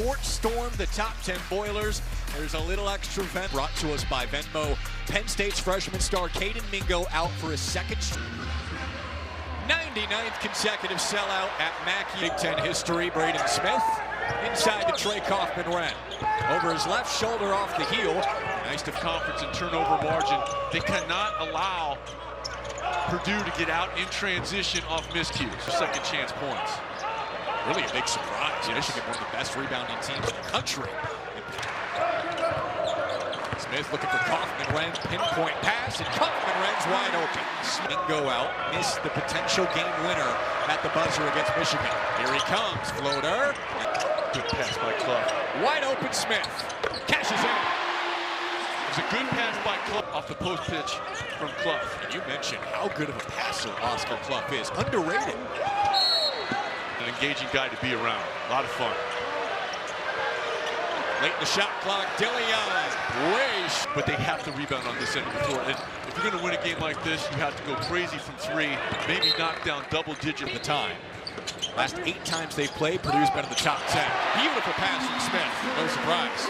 court stormed the top 10 Boilers. There's a little extra vent brought to us by Venmo. Penn State's freshman star Caden Mingo out for his second 99th consecutive sellout at Mackey. Big Ten history, Braden Smith inside to Trey Kaufman-Wren. Over his left shoulder off the heel. Nice to conference and turnover margin. They cannot allow Purdue to get out in transition off miscues. Second chance points. Really a big surprise. Michigan, one of the best rebounding teams in the country. Smith looking for Kaufman-Wren, pinpoint pass, and Kaufman-Wren's wide open. Mingo out, missed the potential game winner at the buzzer against Michigan. Here he comes, floater. Good pass by Clough. Wide open Smith, cashes in. It was a good pass by Clough off the post pitch from Clough. And you mentioned how good of a passer Oscar Clough is, underrated. An engaging guy to be around, a lot of fun. Late in the shot clock, DeLeon, But they have to rebound on this end of the floor. And if you're going to win a game like this, you have to go crazy from three, maybe knock down double digit at the time. Last 8 times they've played, Purdue's been in the top 10. Beautiful pass from Smith, no surprise.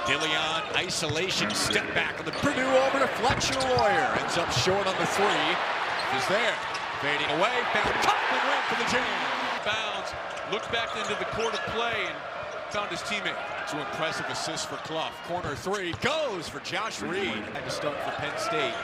DeLeon, isolation, step back on the Purdue over to Fletcher Lawyer. Ends up short on the 3. He's there, fading away, found Kaufman-Wren for the jam. Bounds, looked back into the court of play and found his teammate. 2 impressive assists for Clough. Corner 3 goes for Josh Reed. Had to start for Penn State.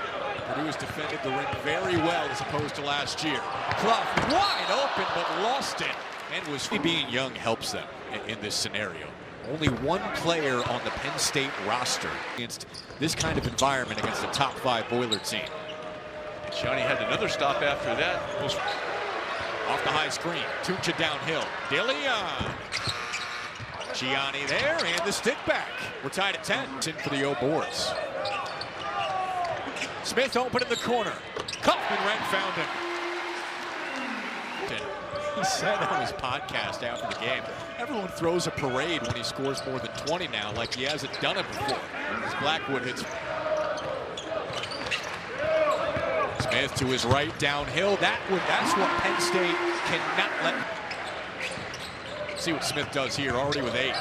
Purdue has defended the rim very well as opposed to last year. Clough wide open but lost it. And was being young helps them in this scenario. Only one player on the Penn State roster against this kind of environment against a top 5 Boiler team. Johnny had another stop after that. Off the high screen, Tunja downhill. DeLeon. Gianni there, and the stick back. We're tied at 10. It's in for the O-boards. Smith open in the corner. Kaufman-Wren found him. He said on his podcast after the game, everyone throws a parade when he scores more than 20 now, like he hasn't done it before. As Blackwood hits. Smith to his right, downhill. That's what Penn State cannot let. See what Smith does here, already with 8.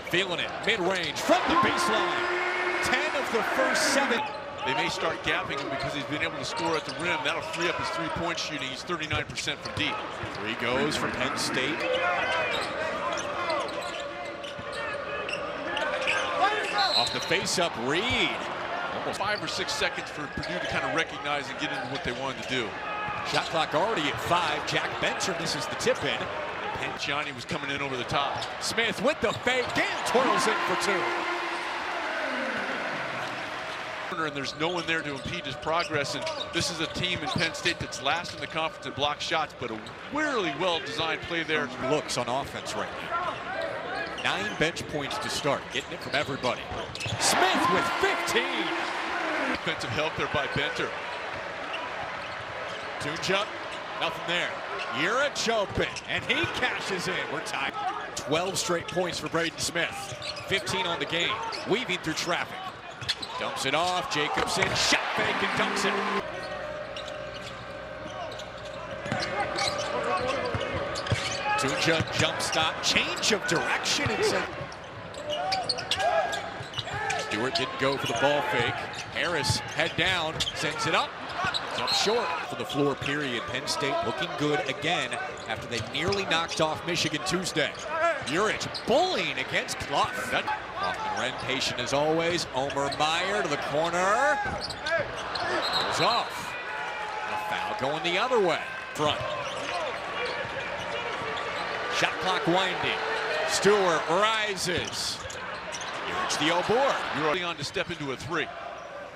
Feeling it, mid-range, from the baseline. 10 of the first 7. They may start gapping him because he's been able to score at the rim. That'll free up his 3-point shooting. He's 39% from deep. 3 goes for Penn State. Off the face-up, Reed. Almost 5 or 6 seconds for Purdue to kind of recognize and get into what they wanted to do. Shot clock already at 5. Jack Bencher misses the tip in. And Gianni was coming in over the top. Smith with the fake and twirls in for 2. And there's no one there to impede his progress. And this is a team in Penn State that's last in the conference in block shots, but a really well-designed play there. Looks on offense right now. 9 bench points to start, getting it from everybody. Smith with 15. Defensive help there by Benter. Tunja, nothing there. Urich open, and he cashes in. We're tied. 12 straight points for Braden Smith. 15 on the game, weaving through traffic. Dumps it off, Jacobson, shot fake and dunks it. Tunja jump stop, change of direction. Stewart didn't go for the ball fake. Harris head down, sends it up. It's up short for the floor period. Penn State looking good again after they nearly knocked off Michigan Tuesday. Urich bullying against Clough. Kaufman-Wren patient as always. Omer Meyer to the corner. Goes off. A foul going the other way. Front. Shot clock winding. Stewart rises. Urich the O-board. You're on to step into a 3.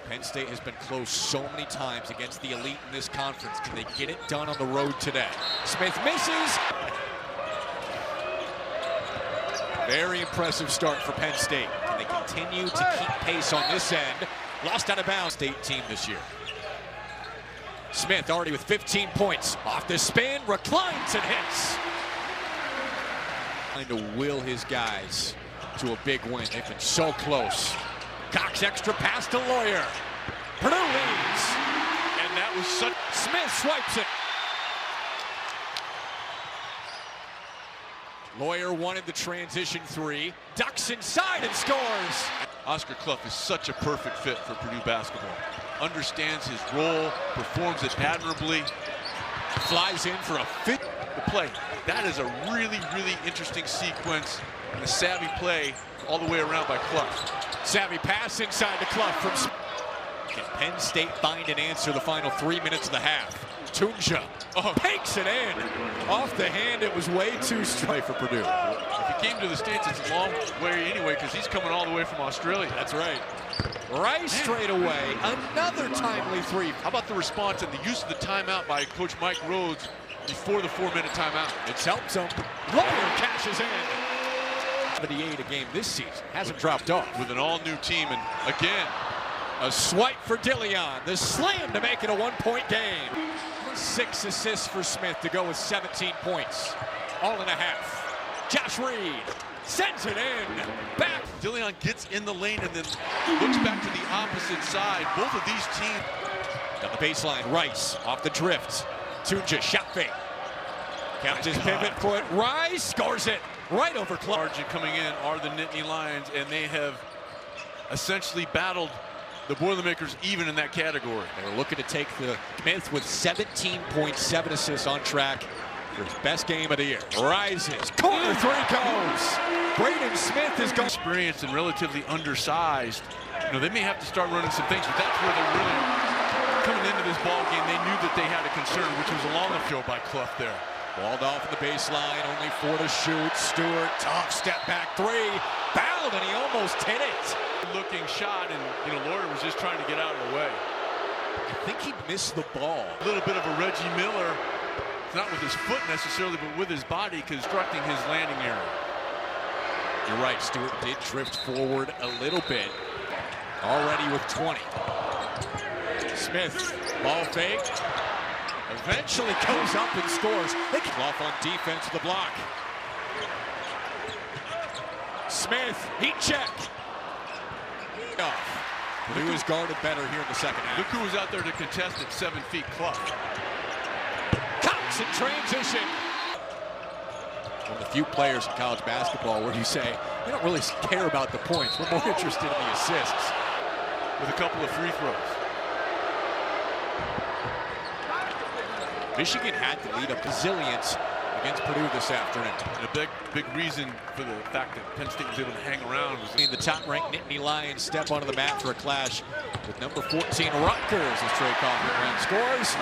Penn State has been close so many times against the elite in this conference. Can they get it done on the road today? Smith misses. Very impressive start for Penn State. Can they continue to keep pace on this end? Lost out of bounds state team this year. Smith already with 15 points. Off the spin, reclines and hits. Trying to will his guys to a big win. They've been so close. Cox extra pass to Lawyer. Purdue leads. And that was such. Smith swipes it. Lawyer wanted the transition three. Ducks inside and scores. Oscar Clough is such a perfect fit for Purdue basketball. Understands his role, performs it admirably. Flies in for a fit. The play. That is a really, really interesting sequence and a savvy play all the way around by Clough. Savvy pass inside to Clough from Smith. Can Penn State find an answer the final 3 minutes of the half? Tunja takes it in. Off the hand, it was way too straight for Purdue. If he came to the States, it's a long way anyway because he's coming all the way from Australia. That's right. Rice straight away. Another timely three. How about the response and the use of the timeout by Coach Mike Rhodes before the 4-minute timeout? It's helped him. Lawyer cashes in. 78 a game this season. Hasn't dropped off. With an all-new team, and again, a swipe for Dillion. The slam to make it a 1-point game. 6 assists for Smith to go with 17 points. All in a half. Josh Reed sends it in. Back. Dillion gets in the lane and then looks back to the opposite side. Both of these teams. Down the baseline, Rice off the drift. Tunja shot fake. Counts his pivot foot. Rice scores it right over Clough. Sergeant coming in are the Nittany Lions, and they have essentially battled the Boilermakers even in that category. They're looking to take the Smith with 17.7 assists on track for his best game of the year. Rises, corner three goes. Braden Smith is going. Experienced and relatively undersized. You know, they may have to start running some things, but that's where they're really coming into this ball game. They knew that they had a concern, which was along the field by Clough there. Walled off in the baseline, only 4 to shoot. Stewart, tough step back three. Fouled, and he almost hit it. Looking shot, and you know, Lawyer was just trying to get out of the way. I think he missed the ball. A little bit of a Reggie Miller, not with his foot necessarily, but with his body, constructing his landing area. You're right, Stewart did drift forward a little bit. Already with 20. Smith, ball fake. Eventually goes up and scores. They get off on defense with the block. Smith, heat check. Purdue is guarded better here in the second half. Look who was out there to contest at 7 feet, Clough. Cox in transition. One of the few players in college basketball where you say, we don't really care about the points. We're more interested in the assists. With a couple of free throws. Michigan had to lead a resilience against Purdue this afternoon. And a big reason for the fact that Penn State was able to hang around was the top-ranked Nittany Lions step onto the mat for a clash with number 14 Rutgers as Trey Kaufman scores.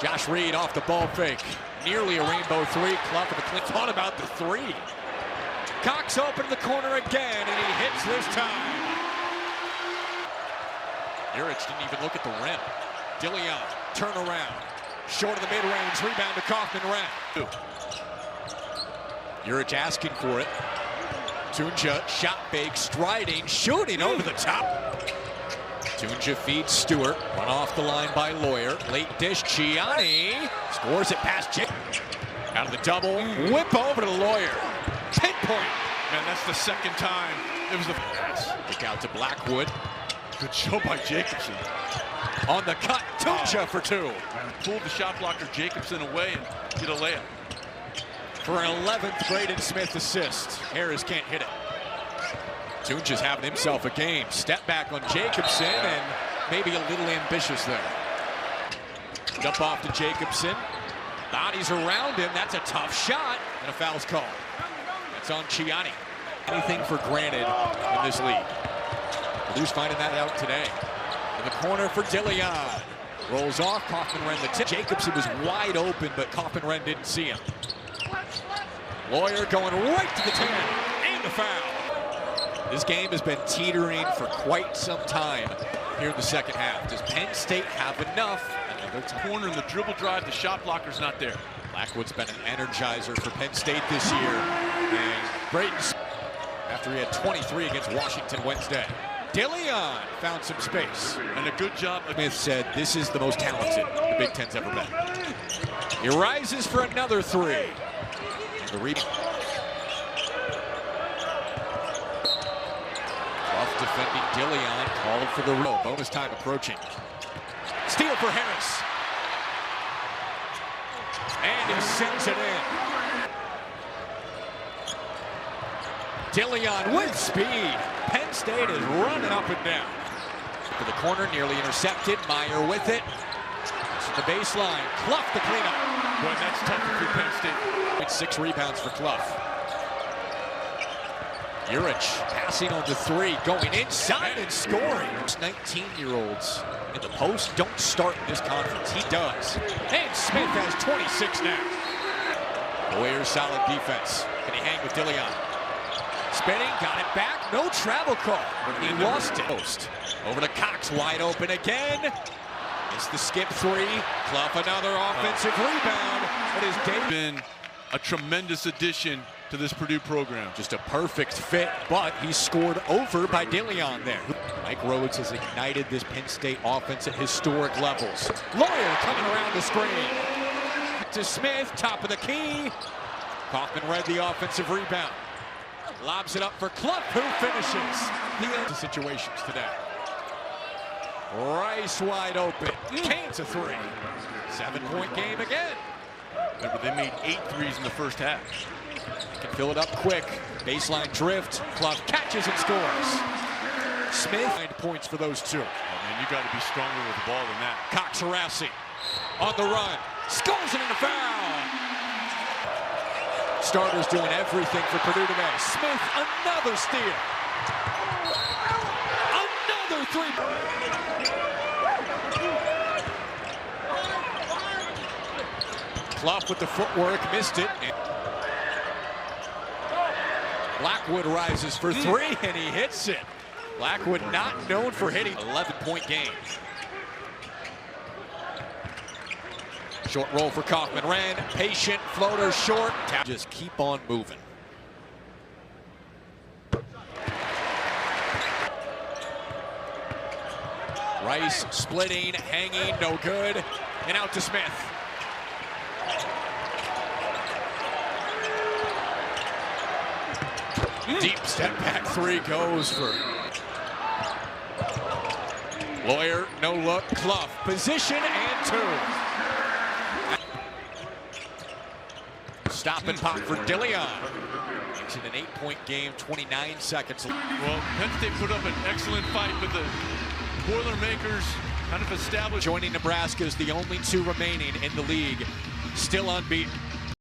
Josh Reed off the ball fake. Nearly a rainbow three. Clough with a clean. Thought about the three. Cox open in the corner again, and he hits this time. Urich didn't even look at the rim. Dillion, turn around. Short of the mid-range, rebound to Kaufman Wren. Urich asking for it. Tunja, shot fake, striding, shooting over the top. Tunja feeds Stewart, run off the line by Lawyer. Late dish, Gianni scores it past Jake. Out of the double, whip over to Lawyer. Pinpoint. Man, that's the second time. It was the kick out to Blackwood. Good show by Jacobson. On the cut, Tunja for two. Pulled the shot blocker Jacobson away and get a layup. For an 11th Braden Smith assist. Harris can't hit it. Tunja's having himself a game. Step back on Jacobson and maybe a little ambitious there. Jump off to Jacobson. Bodies around him. That's a tough shot. And a foul's called. That's on Gianni. Anything for granted in this league. Purdue's finding that out today. In the corner for Dillion. Rolls off. Kaufman Wren the tip. Jacobson was wide open, but Kaufman Wren didn't see him. Lawyer going right to the 10. And a foul. This game has been teetering for quite some time here in the second half. Does Penn State have enough? Another corner in the dribble drive. The shot blocker's not there. Blackwood's been an energizer for Penn State this year. And Braden, after he had 23 against Washington Wednesday. Dillion found some space. And a good job. Smith said this is the most talented the Big Ten's ever been. He rises for another three. The rebound. Tough defending Dillion, called for the row. Bonus time approaching. Steal for Harris. And he sends it in. DeLeon with speed. Penn State is running up and down. To the corner, nearly intercepted. Meyer with it. To the baseline. Clough the cleanup. Boy, that's tough for Penn State. It's 6 rebounds for Clough. Urich passing on the 3, going inside and scoring. 19-year-olds in the post don't start in this conference. He does. And Smith has 26 now. Boyer's solid defense. Can he hang with DeLeon? Spinning, got it back. No travel call. He lost it. Post. Over to Cox, wide open again. It's the skip 3. Clough another offensive rebound. It is David. Been a tremendous addition to this Purdue program. Just a perfect fit, but he's scored over by DeLeon there. Mike Rhodes has ignited this Penn State offense at historic levels. Lawyer coming around the screen. To Smith, top of the key. Kaufman read the offensive rebound. Lobs it up for Clough, who finishes the situations today. Rice wide open. Kane's a 3. 7-point game again. Remember, they made 8 threes in the first half. Can fill it up quick. Baseline drift. Clough catches and scores. Smith, 9 points for those 2. Oh, man, you got to be stronger with the ball than that. Cox harassing. On the run. Scores it in the foul. Starters doing everything for Purdue today. Smith, another steal. Another 3. Clough with the footwork, missed it. Blackwood rises for 3, and he hits it. Blackwood not known for hitting. 11-point game. Short roll for Kaufman. Ran, patient, floater short. Just keep on moving. Rice splitting, hanging, no good. And out to Smith. Deep step back 3 goes for Lawyer, no look. Clough, position and 2. Stop and pop for DeLeon. Makes it an 8-point game, 29 seconds. Well, Penn State put up an excellent fight, but the Boilermakers kind of established. Joining Nebraska is the only 2 remaining in the league, still unbeaten.